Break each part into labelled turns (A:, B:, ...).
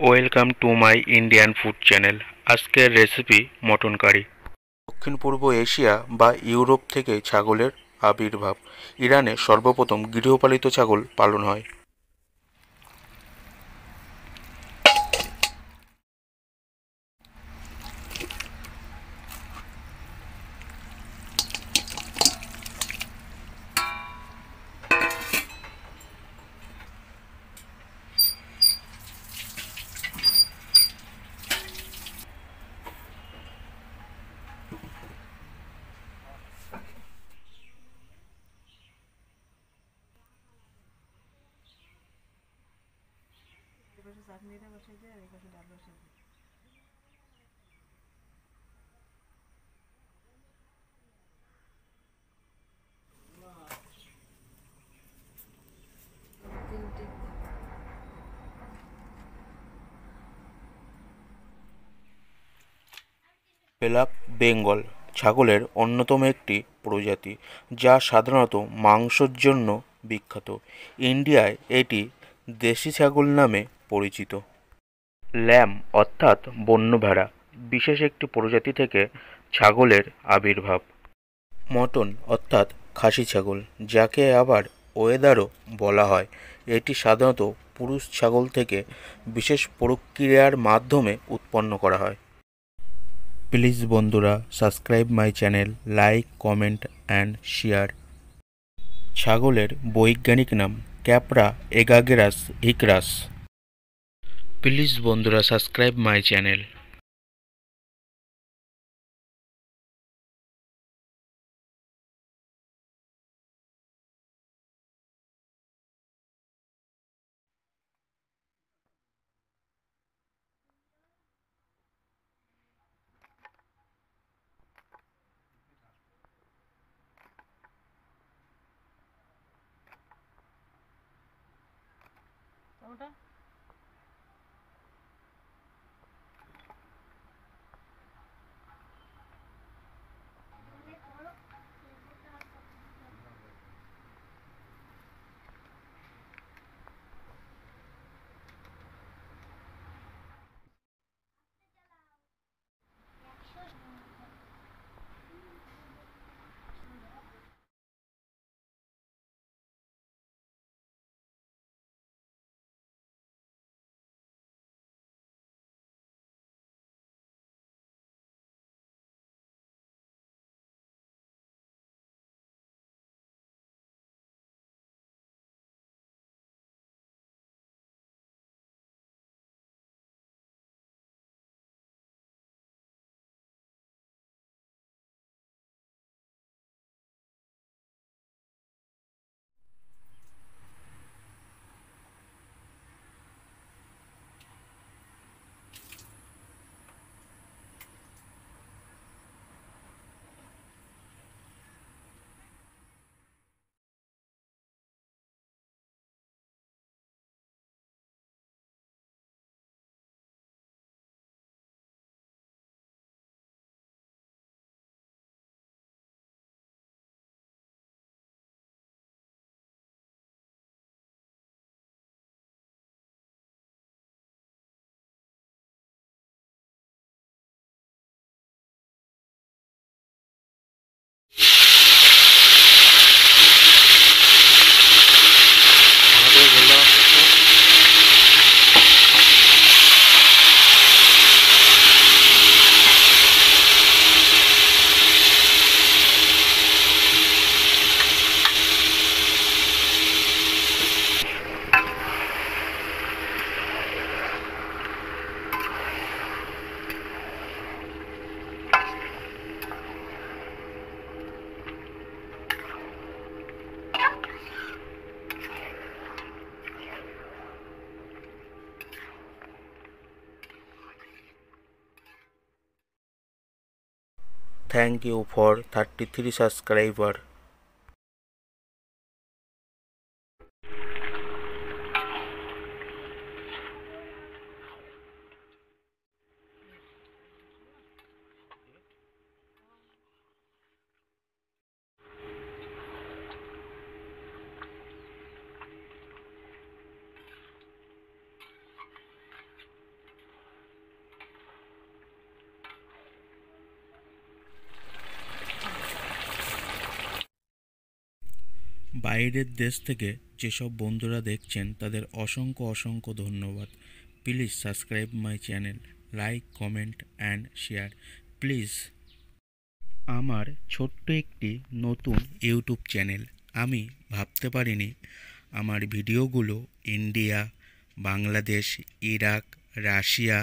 A: Welcome to my Indian food channel. আজকের recipe mutton curry. দক্ষিণ পূর্ব Asia বা Europe থেকে ছাগলের আবির্ভাব। ইরানে সর্বপ্রথম গৃহপালিত ছাগল পালন হয়। ব্ল্যাক বেঙ্গল ছাগলের অন্যতম একটি প্রজাতি, যা সাধারণত মাংসের জন্য বিখ্যাত। ইন্ডিয়ায় এটি দেশি ছাগল নামে পরিচিত। ল্যাম অর্থাৎ বন্য ভেড়া বিশেষ একটি প্রজাতি থেকে ছাগলের আবির্ভাব। মটন অর্থাৎ খাসি ছাগল, যাকে আবার ওয়েদারও বলা হয়, এটি সাধারণত পুরুষ ছাগল থেকে বিশেষ প্রক্রিয়ার মাধ্যমে উৎপন্ন করা হয়। প্লিজ বন্ধুরা, subscribe my channel, like, comment and share. ছাগলের বৈজ্ঞানিক নাম ক্যাপ্রা এগাগেরাস ইকরাস। প্লিজ বন্ধুরা, subscribe my channel. Thank you for 33 subscriber. বাইরের দেশ থেকে যেসব বন্ধুরা দেখছেন তাদের অসংখ্য অসংখ্য ধন্যবাদ। Please subscribe my channel, like, comment and share please. আমার ছোট্ট একটি নতুন ইউটিউব চ্যানেল। আমি ভাবতে পারিনি আমার ভিডিওগুলো India, Bangladesh, Iraq, Russia,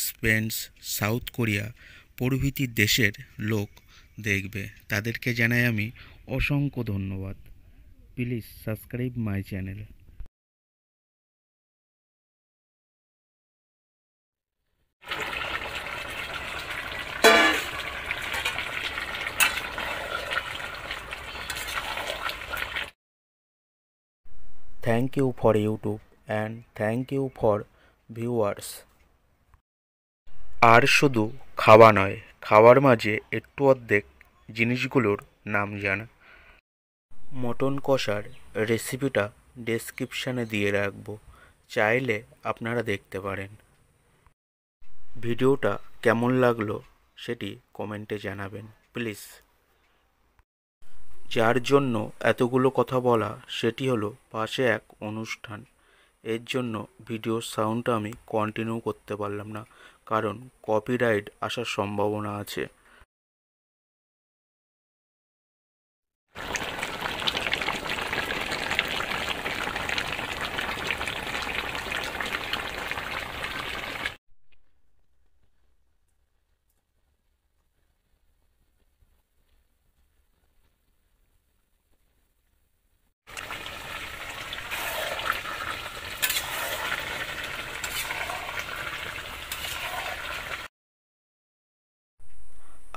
A: Spain, South Korea প্রভৃতি দেশের লোক দেখবে। তাদেরকে জানাই আমি অসংখ্য ধন্যবাদ। Please subscribe my channel. Thank you for YouTube and thank you for viewers. আর শুধু খাওয়া নয়, খাওয়ার মাঝে একটু অর্ধেক জিনিসগুলোর নাম জানা। মটন কষার রেসিপিটা ডেসক্রিপশানে দিয়ে রাখবো, চাইলে আপনারা দেখতে পারেন। ভিডিওটা কেমন লাগলো সেটি কমেন্টে জানাবেন প্লিজ। যার জন্য এতগুলো কথা বলা সেটি হলো পাশে এক অনুষ্ঠান। এর জন্য ভিডিওর সাউন্ডটা আমি কন্টিনিউ করতে পারলাম না, কারণ কপিরাইট আসার সম্ভাবনা আছে।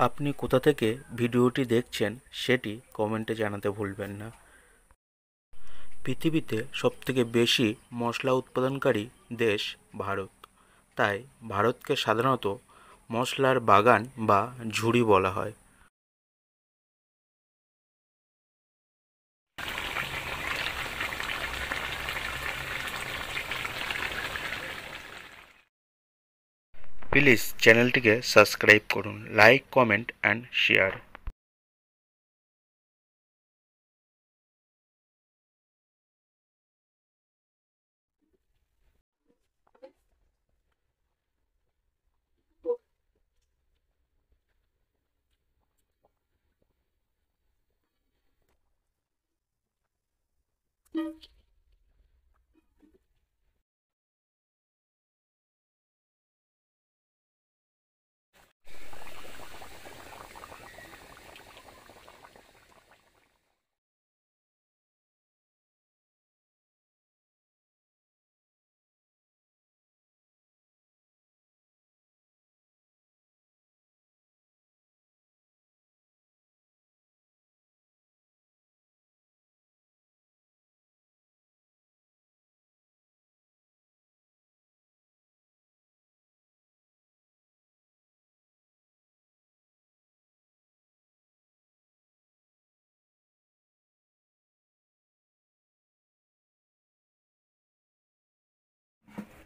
A: আপনি কোথা থেকে ভিডিওটি দেখছেন সেটি কমেন্টে জানাতে ভুলবেন না। পৃথিবীতে সবথেকে বেশি মশলা উৎপাদনকারী দেশ ভারত, তাই ভারতকে সাধারণত মশলার বাগান বা ঝুড়ি বলা হয়। প্লিজ চ্যানেলটিকে সাবস্ক্রাইব করুন, লাইক, কমেন্ট অ্যান্ড শেয়ার।